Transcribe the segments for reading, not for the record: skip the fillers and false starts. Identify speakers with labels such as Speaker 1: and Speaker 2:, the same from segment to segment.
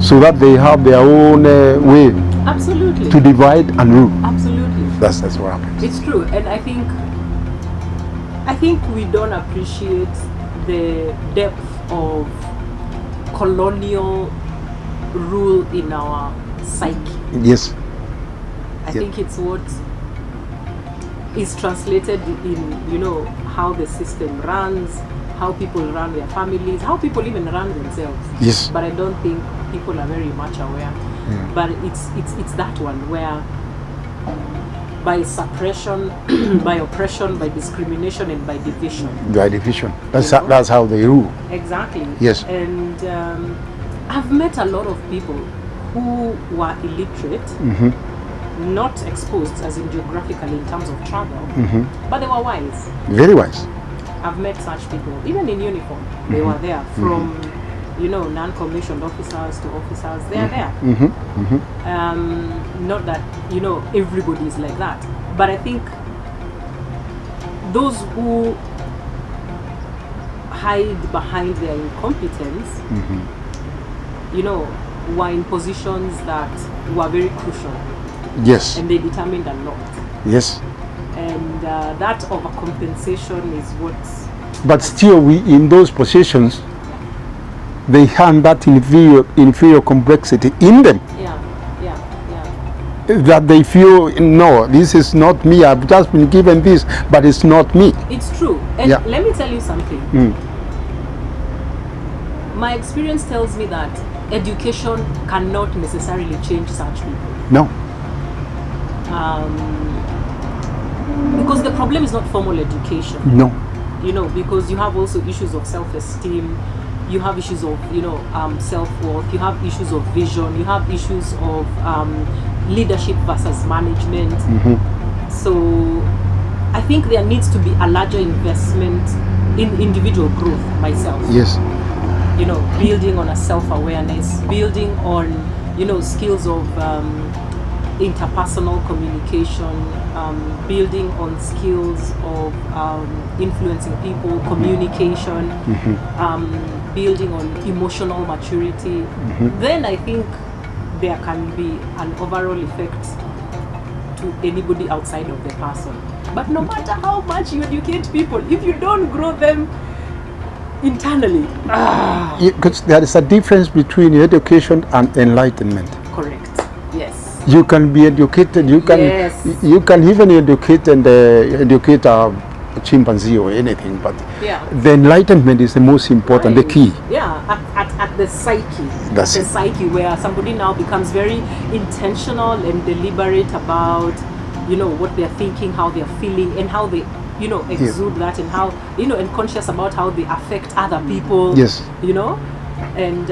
Speaker 1: So that they have their own way.
Speaker 2: Absolutely.
Speaker 1: To divide and rule.
Speaker 2: Absolutely.
Speaker 1: That's what happens.
Speaker 2: It's true, and I think we don't appreciate the depth of colonial rule in our psyche.
Speaker 1: Yes.
Speaker 2: I think it's what is translated in, how the system runs, how people run their families, how people even run themselves.
Speaker 1: Yes.
Speaker 2: But I don't think people are very much aware.
Speaker 1: Yeah.
Speaker 2: But it's that one where by suppression, by oppression, by discrimination, and by division.
Speaker 1: By division. That's how they rule.
Speaker 2: Exactly.
Speaker 1: Yes.
Speaker 2: And I've met a lot of people who were illiterate, not exposed as in geographically in terms of travel, but they were wise.
Speaker 1: Very wise.
Speaker 2: I've met such people, even in uniform. They were there from, non-commissioned officers to officers. They are there. Not that, everybody is like that. But I think those who hide behind their incompetence, were in positions that were very crucial.
Speaker 1: Yes.
Speaker 2: And they determined a lot.
Speaker 1: Yes.
Speaker 2: And that overcompensation is what.
Speaker 1: But still, we in those positions, they have that inferior complexity in them.
Speaker 2: Yeah.
Speaker 1: That they feel, no, this is not me. I've just been given this, but it's not me.
Speaker 2: It's true. And let me tell you something. My experience tells me that education cannot necessarily change such people.
Speaker 1: No.
Speaker 2: Because the problem is not formal education.
Speaker 1: No.
Speaker 2: Because you have also issues of self-esteem, you have issues of, self-worth, you have issues of vision, you have issues of leadership versus management. So I think there needs to be a larger investment in individual growth myself.
Speaker 1: Yes.
Speaker 2: Building on a self-awareness, building on, skills of interpersonal communication, building on skills of influencing people, communication, building on emotional maturity. Then I think there can be an overall effect to anybody outside of the person. But no matter how much you educate people, if you don't grow them internally,
Speaker 1: because there is a difference between education and enlightenment.
Speaker 2: Correct. Yes.
Speaker 1: You can be educated. You can.
Speaker 2: Yes.
Speaker 1: You can even educate and educate a chimpanzee or anything, but the enlightenment is the most important, the key.
Speaker 2: Yeah, at the psyche.
Speaker 1: That's
Speaker 2: the psyche, where somebody now becomes very intentional and deliberate about, what they're thinking, how they're feeling, and how they, exude that, and how, and conscious about how they affect other people.
Speaker 1: Yes.
Speaker 2: And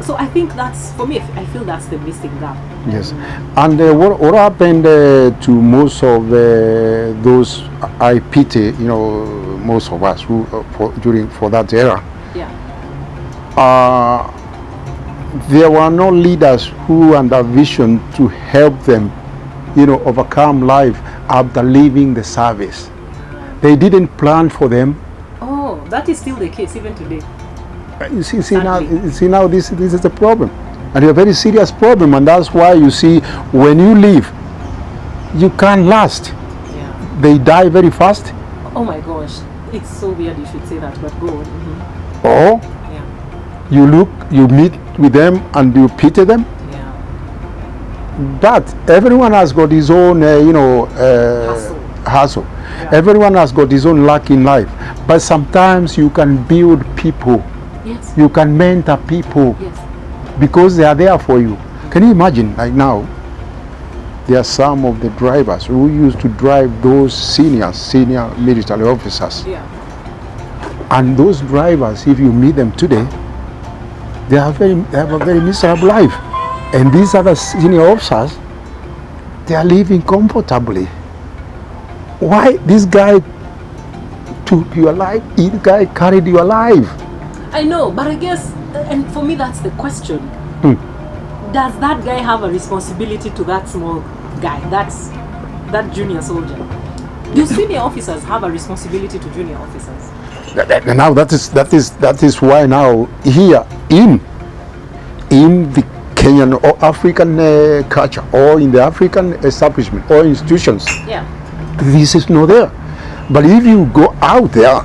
Speaker 2: so I think that's, for me, I feel that's the missing gap.
Speaker 1: Yes. And what happened to most of those, I pity, most of us who for that era.
Speaker 2: Yeah.
Speaker 1: There were no leaders who had a vision to help them, overcome life after leaving the service. They didn't plan for them.
Speaker 2: Oh, that is still the case even today.
Speaker 1: You see now this is the problem, and a very serious problem, and that's why you see when you leave, you can't last.
Speaker 2: Yeah.
Speaker 1: They die very fast.
Speaker 2: Oh my gosh, it's so weird you should say that, but go on.
Speaker 1: Or you meet with them and you pity them.
Speaker 2: Yeah.
Speaker 1: But everyone has got his own, hustle. Yeah. Everyone has got his own luck in life, but sometimes you can build people.
Speaker 2: Yes.
Speaker 1: You can mentor people.
Speaker 2: Yes.
Speaker 1: Because they are there for you. Can you imagine, like now, there are some of the drivers who used to drive those senior military officers.
Speaker 2: Yeah.
Speaker 1: And those drivers, if you meet them today, they have a very miserable life. And these other senior officers, they are living comfortably. Why? This guy took your life, this guy carried your life.
Speaker 2: I know, but I guess, and for me that's the question. Does that guy have a responsibility to that small guy, that junior soldier? Do senior officers have a responsibility to junior officers?
Speaker 1: Now that is why now here in the Kenyan or African culture, or in the African establishment or institutions,
Speaker 2: Yeah.
Speaker 1: this is not there. But if you go out there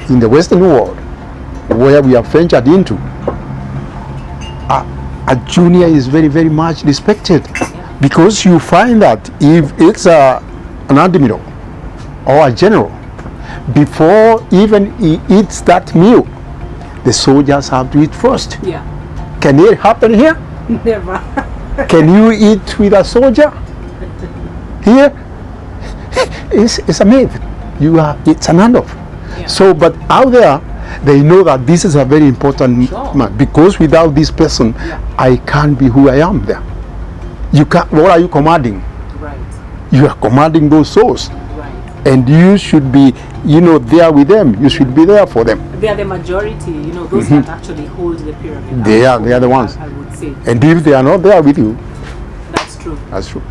Speaker 1: in the Western world, where we have ventured into, a junior is very, very much respected, because you find that if it's an admiral or a general, before even he eats that meal, the soldiers have to eat first.
Speaker 2: Yeah.
Speaker 1: Can it happen here?
Speaker 2: Never.
Speaker 1: Can you eat with a soldier? Here, it's a myth. It's an handoff.
Speaker 2: Yeah.
Speaker 1: So, but out there, they know that this is a very important
Speaker 2: Sure.
Speaker 1: man, because without this person,
Speaker 2: Yeah.
Speaker 1: I can't be who I am there. You can't. What are you commanding?
Speaker 2: Right.
Speaker 1: You are commanding those souls,
Speaker 2: Right.
Speaker 1: and you should be, there with them. You should be there for them.
Speaker 2: They are the majority, those that actually hold the pyramid.
Speaker 1: They are the ones.
Speaker 2: I would say.
Speaker 1: And if they are not there with you,
Speaker 2: That's true.
Speaker 1: that's true.